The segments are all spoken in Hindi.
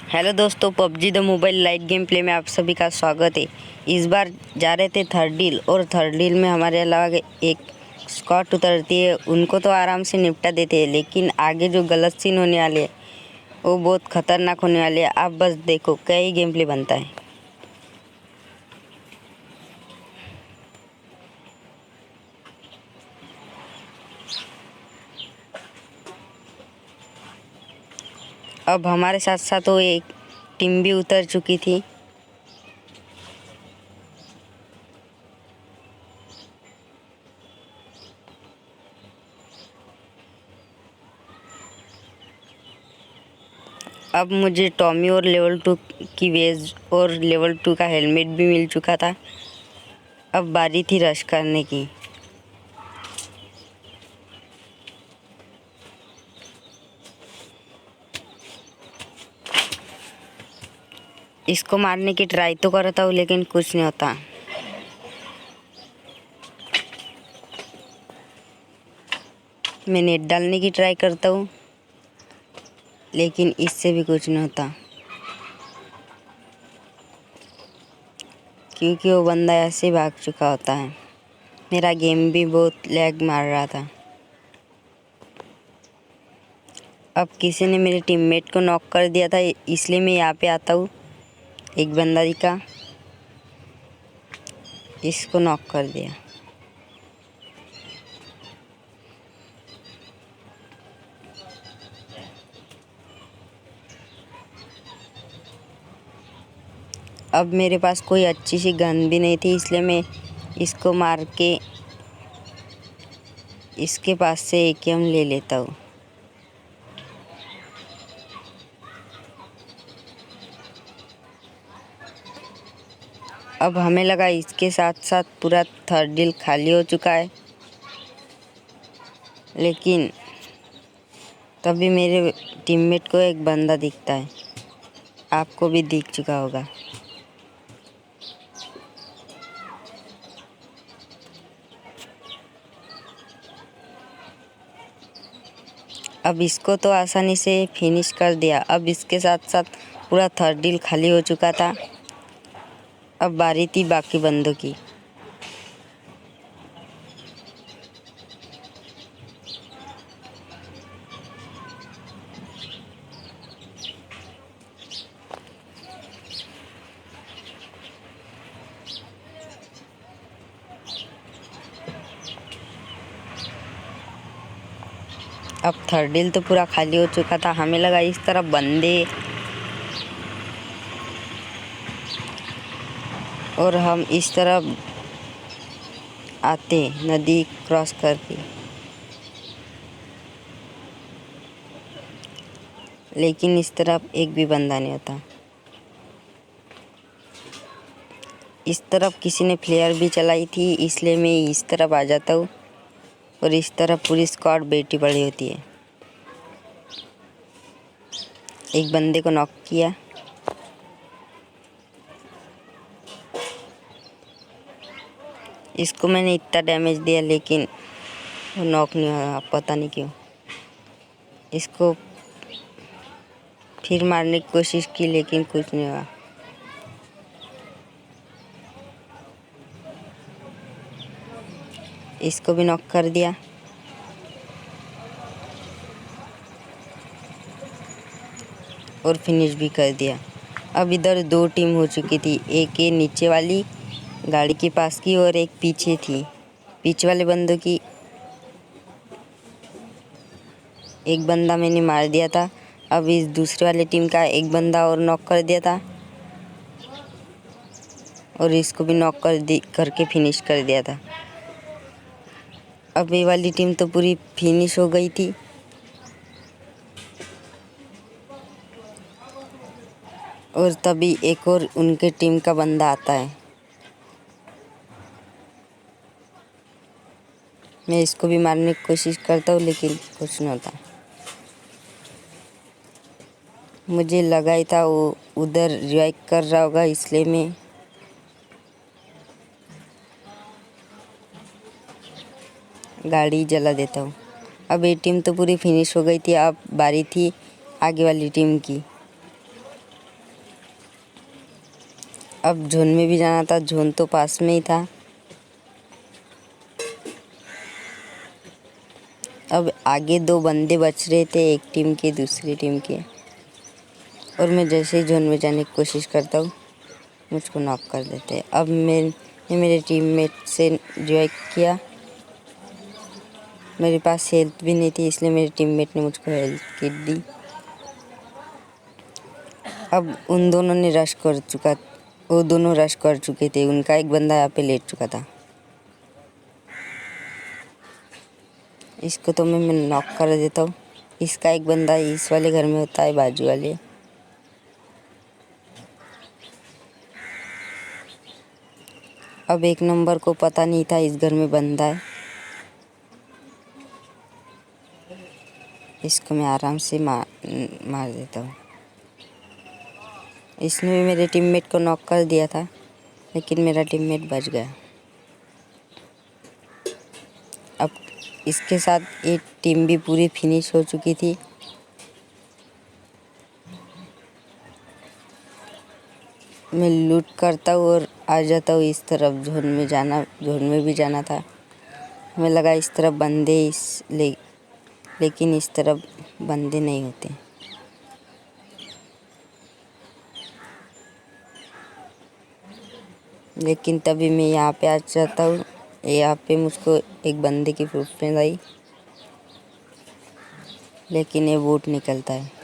हेलो दोस्तों, PUBG the mobile light game play में आप सभी का स्वागत है। इस बार जा रहे थे थर्ड डील और थर्ड डील में हमारे अलावा एक स्क्वाड उतरती है। उनको तो आराम से निपटा देते हैं, लेकिन आगे जो गलत सीन होने वाले हैं वो बहुत ख़तरनाक होने वाले हैं। आप बस देखो क्या ही गेम प्ले बनता है। अब हमारे साथ साथ वो एक टीम भी उतर चुकी थी। अब मुझे टॉमी और लेवल 2 की वेज और लेवल 2 का हेलमेट भी मिल चुका था। अब बारी थी रश करने की। इसको मारने की ट्राई तो करता हूँ, लेकिन कुछ नहीं होता। मैं नेट डालने की ट्राई करता हूँ, लेकिन इससे भी कुछ नहीं होता, क्योंकि वो बंदा ऐसे भाग चुका होता है। मेरा गेम भी बहुत लैग मार रहा था। अब किसी ने मेरे टीममेट को नॉक कर दिया था, इसलिए मैं यहाँ पे आता हूँ। एक बंदा दिखा, इसको नॉक कर दिया। अब मेरे पास कोई अच्छी सी गन भी नहीं थी, इसलिए मैं इसको मार के इसके पास से एकेएम ले लेता हूँ। अब हमें लगा इसके साथ साथ पूरा थर्ड डील खाली हो चुका है, लेकिन तभी मेरे टीममेट को एक बंदा दिखता है। आपको भी दिख चुका होगा। अब इसको तो आसानी से फिनिश कर दिया। अब इसके साथ साथ पूरा थर्ड डील खाली हो चुका था। अब बारी थी बाकी बंदों की। अब थर्ड डील तो पूरा खाली हो चुका था। हमें लगा इस तरफ बंदे, और हम इस तरफ आते नदी क्रॉस करके, लेकिन इस तरफ एक भी बंदा नहीं होता। इस तरफ किसी ने फ्लेयर भी चलाई थी, इसलिए मैं इस तरफ आ जाता हूँ और इस तरफ पूरी स्क्वाड बैठी पड़ी होती है। एक बंदे को नॉक किया। इसको मैंने इतना डैमेज दिया, लेकिन वो नॉक नहीं हुआ, पता नहीं क्यों। इसको फिर मारने की कोशिश की, लेकिन कुछ नहीं हुआ। इसको भी नॉक कर दिया। और फिनिश भी कर दिया। अब इधर दो टीम हो चुकी थी। एक ये नीचे वाली गाड़ी के पास की और एक पीछे थी। पीछे वाले बंदों की एक बंदा मैंने मार दिया था। अब इस दूसरे वाले टीम का एक बंदा और नॉक कर दिया था, और इसको भी नॉक करके फिनिश कर दिया था। अब ये वाली टीम तो पूरी फिनिश हो गई थी। और तभी एक और उनके टीम का बंदा आता है। मैं इसको भी मारने की कोशिश करता हूँ, लेकिन कुछ नहीं होता। मुझे लगा ही था वो उधर रिवाइव कर रहा होगा, इसलिए मैं गाड़ी जला देता हूँ। अब ये टीम तो पूरी फिनिश हो गई थी। अब बारी थी आगे वाली टीम की। अब जोन में भी जाना था, जोन तो पास में ही था। अब आगे 2 बंदे बच रहे थे, एक टीम के दूसरी टीम के, और मैं जैसे ही जोन में जाने की कोशिश करता हूँ मुझको नॉक कर देते हैं। अब मैंने मेरे टीममेट से जो किया, मेरे पास हेल्थ भी नहीं थी, इसलिए मेरे टीममेट ने मुझको हेल्थ किट दी। अब उन दोनों ने वो दोनों रश कर चुके थे, उनका एक बंदा यहाँ पे लेट चुका था। इसको तो मैं नॉक कर देता हूँ। इसका एक बंदा इस वाले घर में होता है, बाजू वाले। अब 1 नंबर को पता नहीं था इस घर में बंदा है। इसको मैं आराम से मार देता हूँ। इसने भी मेरे टीममेट को नॉक कर दिया था, लेकिन मेरा टीममेट बच गया। अब इसके साथ एक टीम भी पूरी फिनिश हो चुकी थी। मैं लूट करता हूँ और आ जाता हूँ इस तरफ। जोन में भी जाना था। हमें लगा इस तरफ बंदे लेकिन इस तरफ बंदे नहीं होते। लेकिन तभी मैं यहाँ पे आ जाता हूँ। यहाँ पे मुझको एक बंदे की फुटप्रिंट आई, लेकिन ये बूट निकलता है।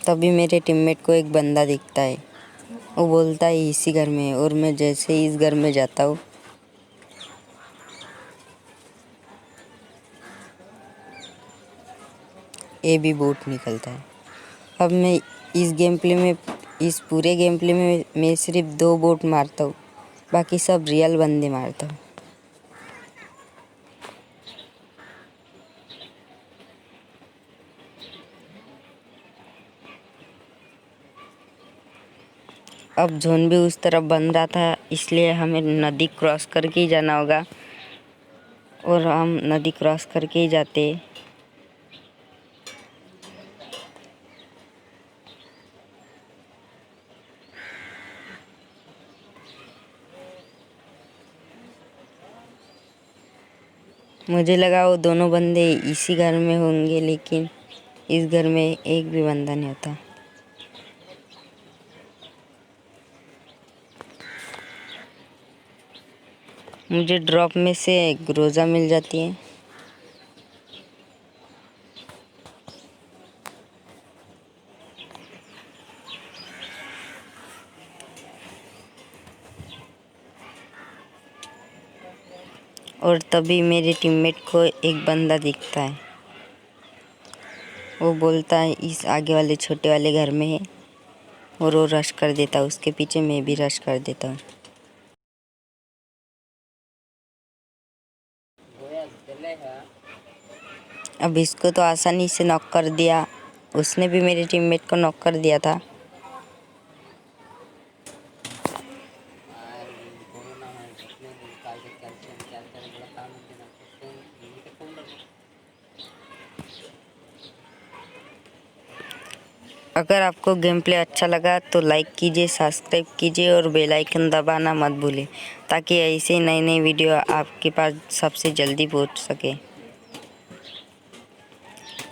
तभी मेरे टीममेट को एक बंदा दिखता है। वो बोलता है इसी घर में है, और मैं जैसे ही इस घर में जाता हूँ ये भी बूट निकलता है। अब मैं इस पूरे गेम प्ले में मैं सिर्फ 2 बोट मारता हूँ, बाकी सब रियल बंदे मारता हूँ। अब जोन भी उस तरफ बन रहा था, इसलिए हमें नदी क्रॉस करके ही जाना होगा, और हम नदी क्रॉस करके ही जाते। मुझे लगा वो दोनों बंदे इसी घर में होंगे, लेकिन इस घर में एक भी बंदा नहीं होता। मुझे ड्रॉप में से ग्रोजा मिल जाती है। और तभी मेरे टीममेट को एक बंदा दिखता है। वो बोलता है इस आगे वाले छोटे वाले घर में है, और वो रश कर देता है। उसके पीछे मैं भी रश कर देता हूँ। अब इसको तो आसानी से नॉक कर दिया। उसने भी मेरे टीममेट को नॉक कर दिया था। अगर आपको गेम प्ले अच्छा लगा तो लाइक कीजिए, सब्सक्राइब कीजिए और बेल आइकन दबाना मत भूलें, ताकि ऐसे नई नई वीडियो आपके पास सबसे जल्दी पहुंच सके।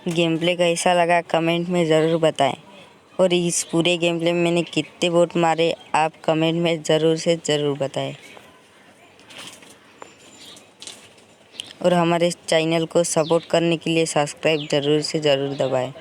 गेम प्ले कैसा लगा कमेंट में ज़रूर बताएं, और इस पूरे गेम प्ले में मैंने कितने वोट मारे आप कमेंट में ज़रूर से ज़रूर बताएं। और हमारे चैनल को सपोर्ट करने के लिए सब्सक्राइब ज़रूर से ज़रूर दबाएं।